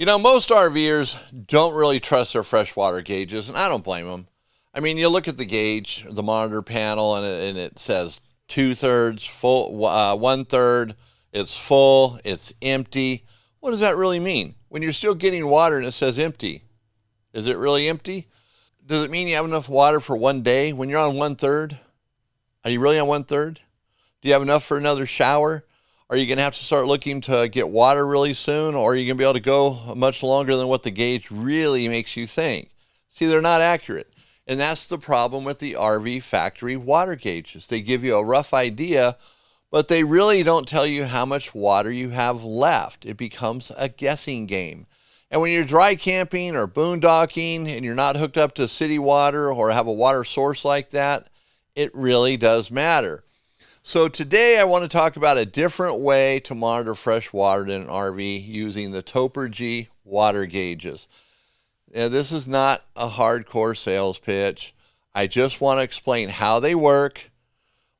You know, most RVers don't really trust their freshwater gauges, and I don't blame them. I mean, you look at the gauge, the monitor panel, and it says 2/3 full, 1/3, it's full, it's empty. What does that really mean? When you're still getting water and it says empty, is it really empty? Does it mean you have enough water for one day when you're on 1/3? Are you really on 1/3? Do you have enough for another shower? Are you going to have to start looking to get water really soon? Or are you going to be able to go much longer than what the gauge really makes you think? See, they're not accurate. And that's the problem with the RV factory water gauges. They give you a rough idea, but they really don't tell you how much water you have left. It becomes a guessing game. And when you're dry camping or boondocking and you're not hooked up to city water or have a water source like that, it really does matter. So today I want to talk about a different way to monitor fresh water in an RV using the Topargee water gauges. Now, this is not a hardcore sales pitch. I just want to explain how they work,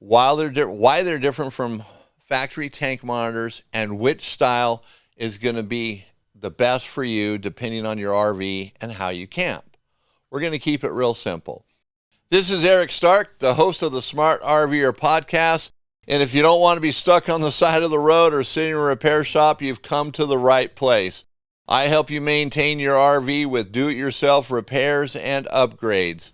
why they're different from factory tank monitors, and which style is going to be the best for you depending on your RV and how you camp. We're going to keep it real simple. This is Eric Stark, the host of the Smart RVer podcast. And if you don't want to be stuck on the side of the road or sitting in a repair shop, you've come to the right place. I help you maintain your RV with do-it-yourself repairs and upgrades.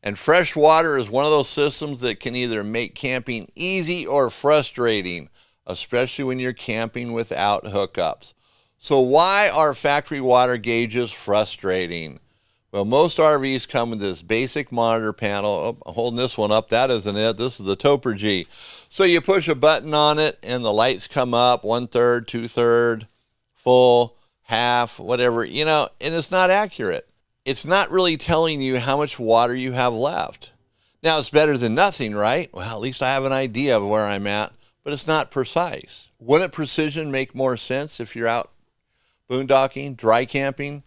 And fresh water is one of those systems that can either make camping easy or frustrating, especially when you're camping without hookups. So why are factory water gauges frustrating? Well, most RVs come with this basic monitor panel. Oh, I'm holding this one up. That isn't it. This is the Topargee. So you push a button on it and the lights come up, 1/3, 2/3, full, half, whatever, you know, and it's not accurate. It's not really telling you how much water you have left. Now, it's better than nothing, right? Well, at least I have an idea of where I'm at, but it's not precise. Wouldn't precision make more sense if you're out boondocking, dry camping?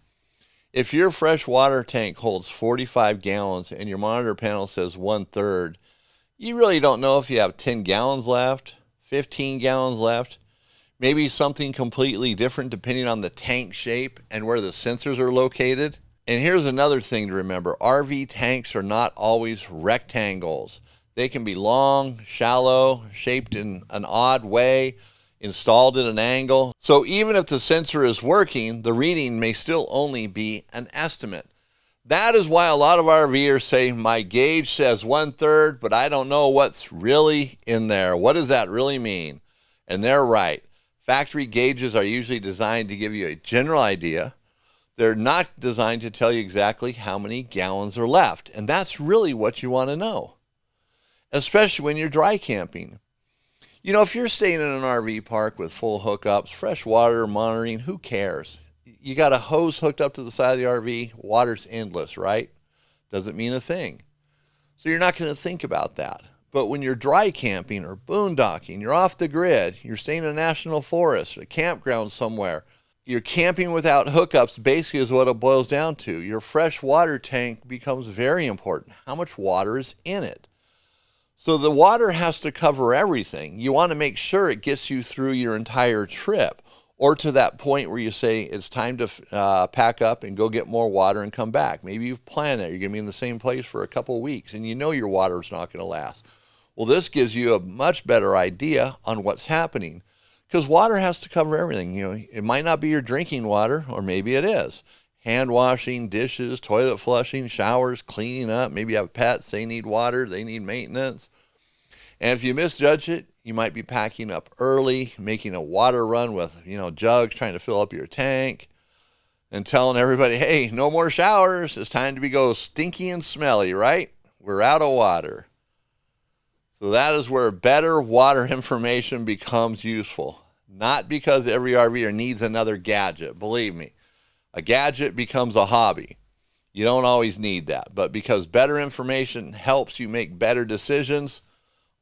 If your fresh water tank holds 45 gallons and your monitor panel says 1/3, you really don't know if you have 10 gallons left, 15 gallons left, maybe something completely different depending on the tank shape and where the sensors are located. And here's another thing to remember. RV tanks are not always rectangles. They can be long, shallow, shaped in an odd way, installed at an angle. So even if the sensor is working, the reading may still only be an estimate. That is why a lot of RVers say, my gauge says 1/3, but I don't know what's really in there. What does that really mean? And they're right. Factory gauges are usually designed to give you a general idea. They're not designed to tell you exactly how many gallons are left. And that's really what you want to know, especially when you're dry camping. You know, if you're staying in an RV park with full hookups, fresh water monitoring, who cares? You got a hose hooked up to the side of the RV, water's endless, right? Doesn't mean a thing. So you're not going to think about that. But when you're dry camping or boondocking, you're off the grid, you're staying in a national forest, a campground somewhere, you're camping without hookups, basically is what it boils down to. Your fresh water tank becomes very important. How much water is in it? So the water has to cover everything. You want to make sure it gets you through your entire trip, or to that point where you say it's time to pack up and go get more water and come back. Maybe you've planned it. You're going to be in the same place for a couple of weeks and you know your water is not going to last. Well, this gives you a much better idea on what's happening, because water has to cover everything. You know, it might not be your drinking water, or maybe it is. Hand washing, dishes, toilet flushing, showers, cleaning up. Maybe you have pets, they need water, they need maintenance. And if you misjudge it, you might be packing up early, making a water run with, jugs, trying to fill up your tank, and telling everybody, hey, no more showers. It's time to go stinky and smelly, right? We're out of water. So that is where better water information becomes useful. Not because every RVer needs another gadget. Believe me, a gadget becomes a hobby. You don't always need that. But because better information helps you make better decisions,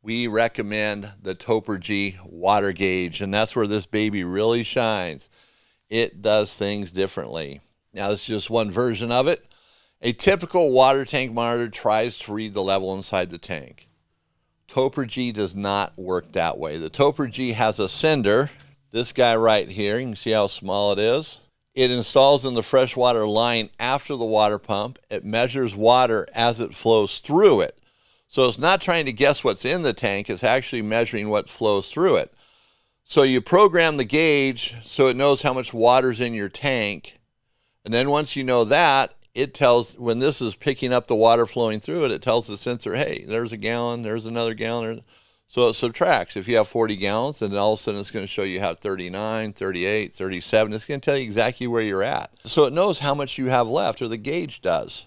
we recommend the Topargee water gauge. And that's where this baby really shines. It does things differently. Now, this is just one version of it. A typical water tank monitor tries to read the level inside the tank. Topargee does not work that way. The Topargee has a sender, this guy right here. You can see how small it is. It installs in the freshwater line after the water pump. It measures water as it flows through it. So it's not trying to guess what's in the tank, it's actually measuring what flows through it. So you program the gauge so it knows how much water's in your tank. And then once you know that, it tells, when this is picking up the water flowing through it, it tells the sensor, hey, there's a gallon, there's another gallon. So it subtracts. If you have 40 gallons, then all of a sudden it's going to show you have 39, 38, 37. It's going to tell you exactly where you're at. So it knows how much you have left, or the gauge does.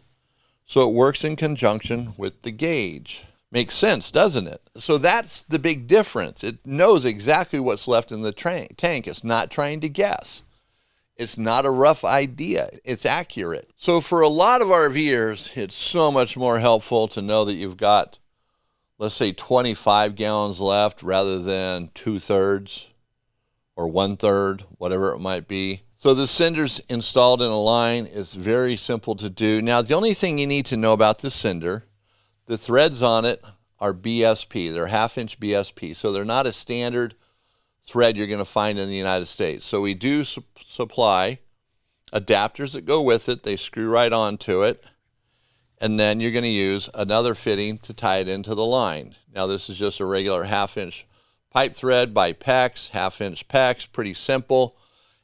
So it works in conjunction with the gauge. Makes sense, doesn't it? So that's the big difference. It knows exactly what's left in the tank. It's not trying to guess. It's not a rough idea. It's accurate. So for a lot of RVers, it's so much more helpful to know that you've got, let's say, 25 gallons left rather than 2/3 or 1/3, whatever it might be. So the sender's installed in a line. It's very simple to do. Now, the only thing you need to know about this sender, the threads on it are BSP. They're 1/2-inch BSP. So they're not a standard thread you're going to find in the United States. So we do supply adapters that go with it. They screw right onto it. And then you're going to use another fitting to tie it into the line. Now this is just a regular 1/2-inch pipe thread by PEX, 1/2-inch PEX, pretty simple.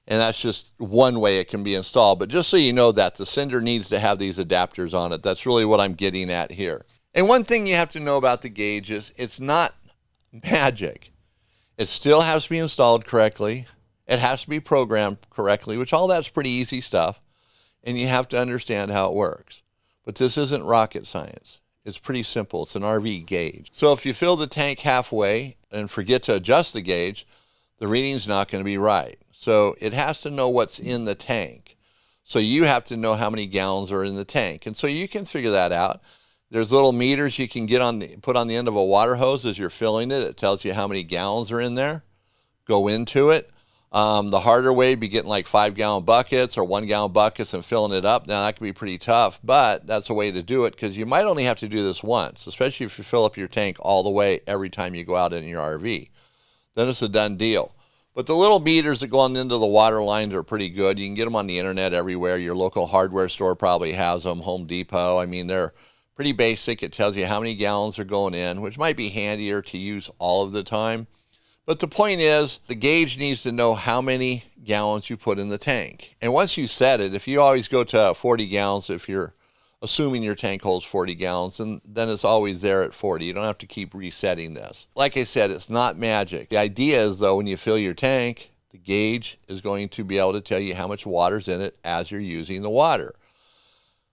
And that's just one way it can be installed. But just so you know that, the sender needs to have these adapters on it. That's really what I'm getting at here. And one thing you have to know about the gauge is it's not magic. It still has to be installed correctly. It has to be programmed correctly, which all that's pretty easy stuff. And you have to understand how it works. But this isn't rocket science. It's pretty simple. It's an RV gauge. So if you fill the tank halfway and forget to adjust the gauge, the reading's not going to be right. So it has to know what's in the tank. So you have to know how many gallons are in the tank. And so you can figure that out. There's little meters you can put on the end of a water hose as you're filling it. It tells you how many gallons are in there. Go into it. The harder way would be getting like 5-gallon buckets or 1-gallon buckets and filling it up. Now that can be pretty tough, but that's a way to do it, because you might only have to do this once, especially if you fill up your tank all the way every time you go out in your RV. Then it's a done deal. But the little meters that go on into the water lines are pretty good. You can get them on the internet everywhere. Your local hardware store probably has them, Home Depot. I mean, they're pretty basic. It tells you how many gallons are going in, which might be handier to use all of the time. But the point is, the gauge needs to know how many gallons you put in the tank. And once you set it, if you always go to 40 gallons, if you're assuming your tank holds 40 gallons, and then it's always there at 40. You don't have to keep resetting this. Like I said, it's not magic. The idea is, though, when you fill your tank, the gauge is going to be able to tell you how much water's in it as you're using the water.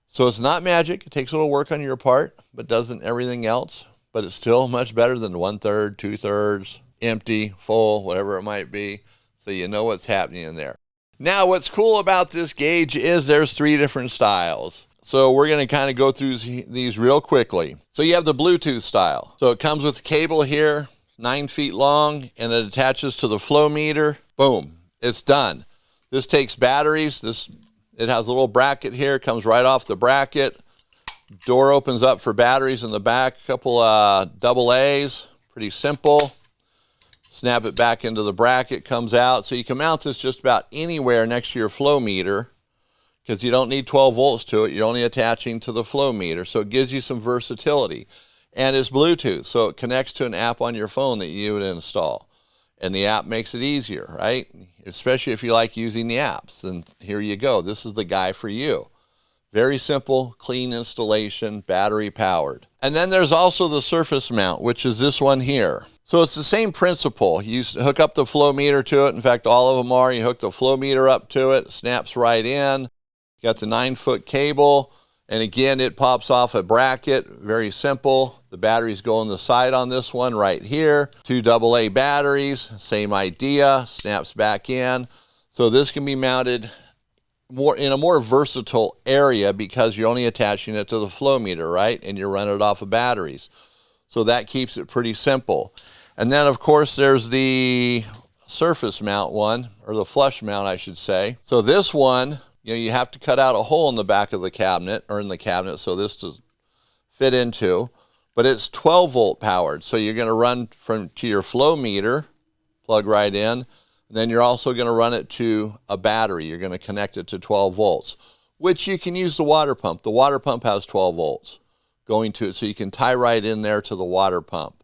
So it's not magic. It takes a little work on your part, but doesn't everything else. But it's still much better than 1/3, 2/3, empty, full, whatever it might be. So you know what's happening in there. Now, what's cool about this gauge is there's 3 different styles. So we're going to kind of go through these real quickly. So you have the Bluetooth style. So it comes with a cable here, 9 feet long, and it attaches to the flow meter. Boom, it's done. This takes batteries. It has a little bracket here, comes right off the bracket. Door opens up for batteries in the back, a couple AA's, pretty simple. Snap it back into the bracket, comes out. So you can mount this just about anywhere next to your flow meter, because you don't need 12 volts to it. You're only attaching to the flow meter. So it gives you some versatility. And it's Bluetooth, so it connects to an app on your phone that you would install. And the app makes it easier, right? Especially if you like using the apps. Then here you go. This is the guy for you. Very simple, clean installation, battery powered. And then there's also the surface mount, which is this one here. So it's the same principle. You hook up the flow meter to it. In fact, all of them are. You hook the flow meter up to it, snaps right in. You got the 9-foot cable. And again, it pops off a bracket. Very simple. The batteries go on the side on this one right here. 2 AA batteries, same idea, snaps back in. So this can be mounted in a more versatile area because you're only attaching it to the flow meter, right? And you're running it off of batteries. So that keeps it pretty simple. And then, of course, there's the surface mount one, or the flush mount, I should say. So this one, you have to cut out a hole in the back of the cabinet, or in the cabinet, so this to fit into. But it's 12 volt powered. So you're going to run to your flow meter, plug right in, And then you're also going to run it to a battery. You're going to connect it to 12 volts, which you can use the water pump. The water pump has 12 volts going to it, so you can tie right in there to the water pump.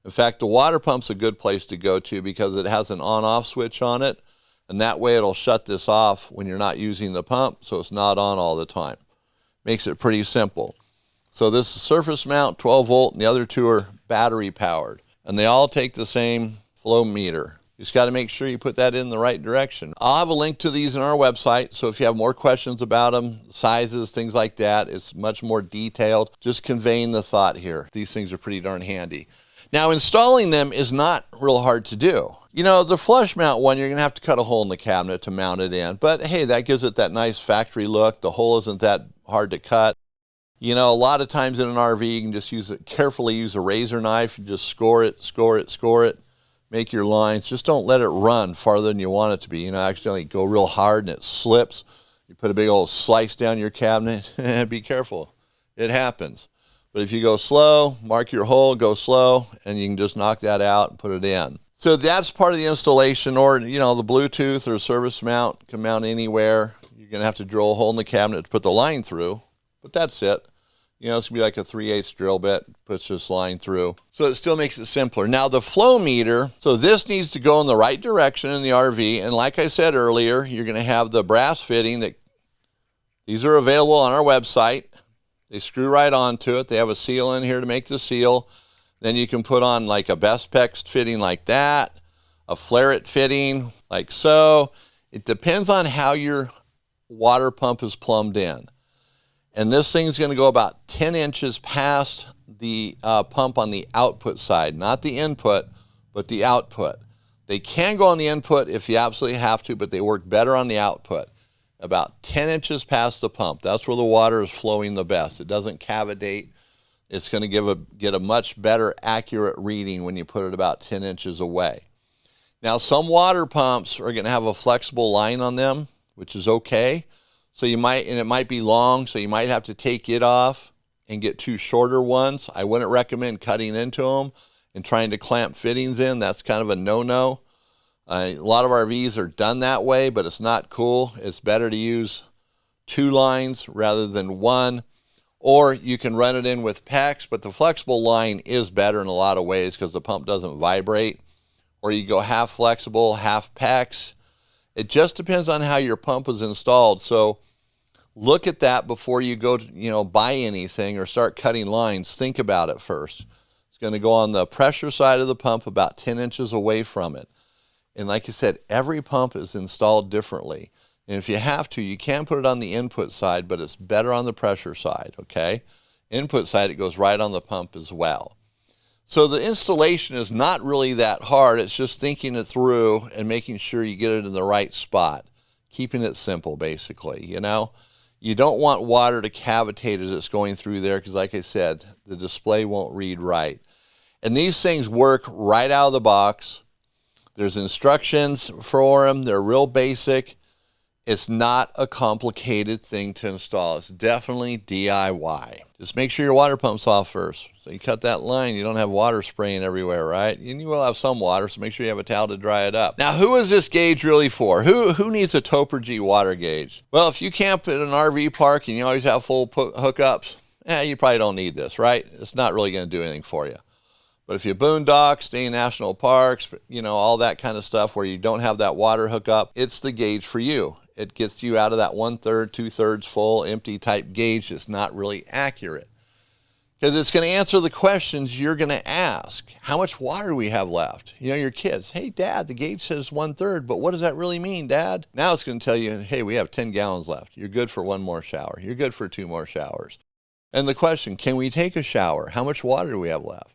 In fact, the water pump's a good place to go to because it has an on-off switch on it, and that way it'll shut this off when you're not using the pump, so it's not on all the time. Makes it pretty simple. So this is surface mount, 12 volt, and the other two are battery powered, and they all take the same flow meter. You just got to make sure you put that in the right direction. I'll have a link to these on our website, so if you have more questions about them, sizes, things like that, it's much more detailed. Just conveying the thought here. These things are pretty darn handy. Now, installing them is not real hard to do. You know, the flush mount one, you're going to have to cut a hole in the cabinet to mount it in. But hey, that gives it that nice factory look. The hole isn't that hard to cut. You know, a lot of times in an RV, you can just carefully use a razor knife. You just score it, score it, score it. Make your lines. Just don't let it run farther than you want it to be. You know, accidentally go real hard and it slips. You put a big old slice down your cabinet. Be careful. It happens. But if you go slow, mark your hole, go slow, and you can just knock that out and put it in. So that's part of the installation, or, you know, the Bluetooth or service mount can mount anywhere. You're going to have to drill a hole in the cabinet to put the line through, but that's it. You know, it's going to be like a 3/8 drill bit, puts this line through. So it still makes it simpler. Now the flow meter, so this needs to go in the right direction in the RV. And like I said earlier, you're going to have the brass fitting. These are available on our website. They screw right onto it. They have a seal in here to make the seal. Then you can put on like a Best-Pex fitting like that, a Flare-It fitting like so. It depends on how your water pump is plumbed in. And this thing's going to go about 10 inches past the pump on the output side, not the input, but the output. They can go on the input if you absolutely have to, but they work better on the output. About 10 inches past the pump. That's where the water is flowing the best. It doesn't cavitate. It's going to get a much better accurate reading when you put it about 10 inches away. Now, some water pumps are going to have a flexible line on them, which is okay. So you might, and it might be long, so you might have to take it off and get two shorter ones. I wouldn't recommend cutting into them and trying to clamp fittings in. That's kind of a no-no. A lot of RVs are done that way, but it's not cool. It's better to use two lines rather than one, or you can run it in with PEX, but the flexible line is better in a lot of ways because the pump doesn't vibrate. Or you go half flexible, half PEX. It just depends on how your pump is installed. So look at that before you go to, buy anything or start cutting lines. Think about it first. It's going to go on the pressure side of the pump about 10 inches away from it. And like I said, every pump is installed differently. And if you have to, you can put it on the input side, but it's better on the pressure side, okay? Input side, it goes right on the pump as well. So the installation is not really that hard. It's just thinking it through and making sure you get it in the right spot. Keeping it simple, basically, You don't want water to cavitate as it's going through there because, like I said, the display won't read right. And these things work right out of the box. There's instructions for them. They're real basic. It's not a complicated thing to install. It's definitely DIY. Just make sure your water pump's off first. So you cut that line, you don't have water spraying everywhere, right? And you will have some water, so make sure you have a towel to dry it up. Now, who is this gauge really for? Who needs a Topargee water gauge? Well, if you camp at an RV park and you always have full hookups, you probably don't need this, right? It's not really going to do anything for you. But if you boondock, stay in national parks, all that kind of stuff where you don't have that water hookup, it's the gauge for you. It gets you out of that 1/3, 2/3 full, empty type gauge that's not really accurate. Because it's going to answer the questions you're going to ask. How much water do we have left? Your kids, hey, Dad, the gauge says 1/3, but what does that really mean, Dad? Now it's going to tell you, hey, we have 10 gallons left. You're good for one more shower. You're good for 2 more showers. And the question, can we take a shower? How much water do we have left?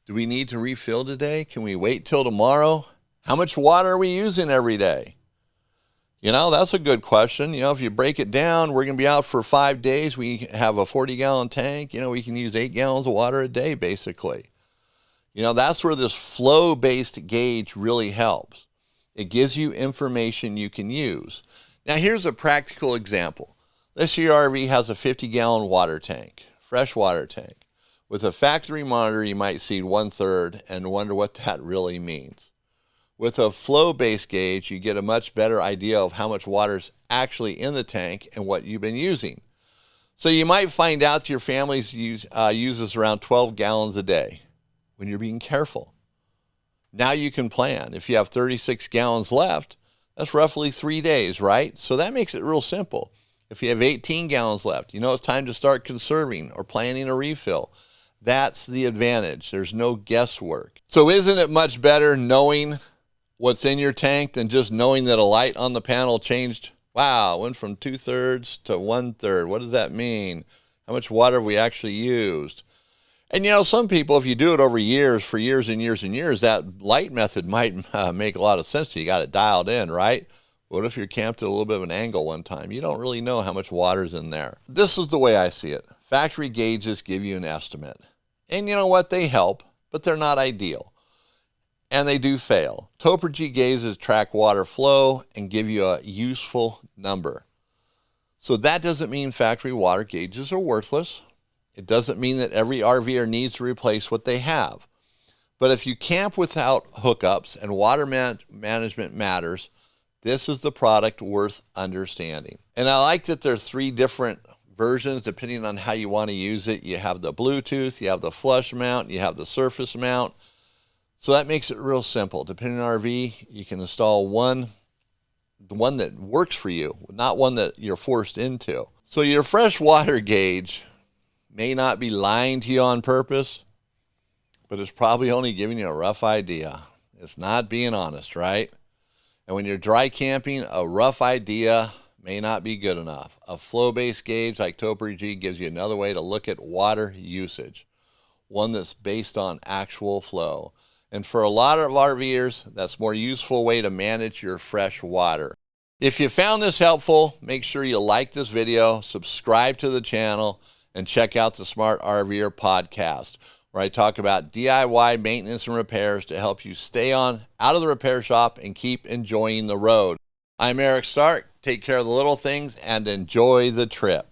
Do we need to refill today? Can we wait till tomorrow? How much water are we using every day? That's a good question. If you break it down, we're going to be out for 5 days. We have a 40-gallon tank. We can use 8 gallons of water a day, basically. That's where this flow-based gauge really helps. It gives you information you can use. Now, here's a practical example. Let's say your RV has a 50-gallon water tank, freshwater tank. With a factory monitor, you might see 1/3 and wonder what that really means. With a flow-based gauge, you get a much better idea of how much water is actually in the tank and what you've been using. So you might find out that your family uses around 12 gallons a day when you're being careful. Now you can plan. If you have 36 gallons left, that's roughly 3 days, right? So that makes it real simple. If you have 18 gallons left, you know it's time to start conserving or planning a refill. That's the advantage. There's no guesswork. So isn't it much better knowing what's in your tank than just knowing that a light on the panel changed? Wow, went from 2/3 to 1/3. What does that mean? How much water have we actually used? And you know, some people, if you do it over years, for years and years and years, that light method might make a lot of sense to you. You got it dialed in, right? What if you're camped at a little bit of an angle one time? You don't really know how much water's in there. This is the way I see it. Factory gauges give you an estimate. And you know what? They help, but they're not ideal. And they do fail. Topargee gauges track water flow and give you a useful number. So that doesn't mean factory water gauges are worthless. It doesn't mean that every RVer needs to replace what they have. But if you camp without hookups and water management matters, this is the product worth understanding. And I like that there are 3 different versions depending on how you want to use it. You have the Bluetooth, you have the flush mount, you have the surface mount. So that makes it real simple. Depending on RV, you can install the one that works for you, not one that you're forced into. So your freshwater gauge may not be lying to you on purpose, but it's probably only giving you a rough idea. It's not being honest, right? And when you're dry camping, a rough idea may not be good enough. A flow-based gauge like Topargee gives you another way to look at water usage, one that's based on actual flow. And for a lot of RVers, that's a more useful way to manage your fresh water. If you found this helpful, make sure you like this video, subscribe to the channel, and check out the Smart RVer podcast, where I talk about DIY maintenance and repairs to help you stay out of the repair shop and keep enjoying the road. I'm Eric Stark. Take care of the little things and enjoy the trip.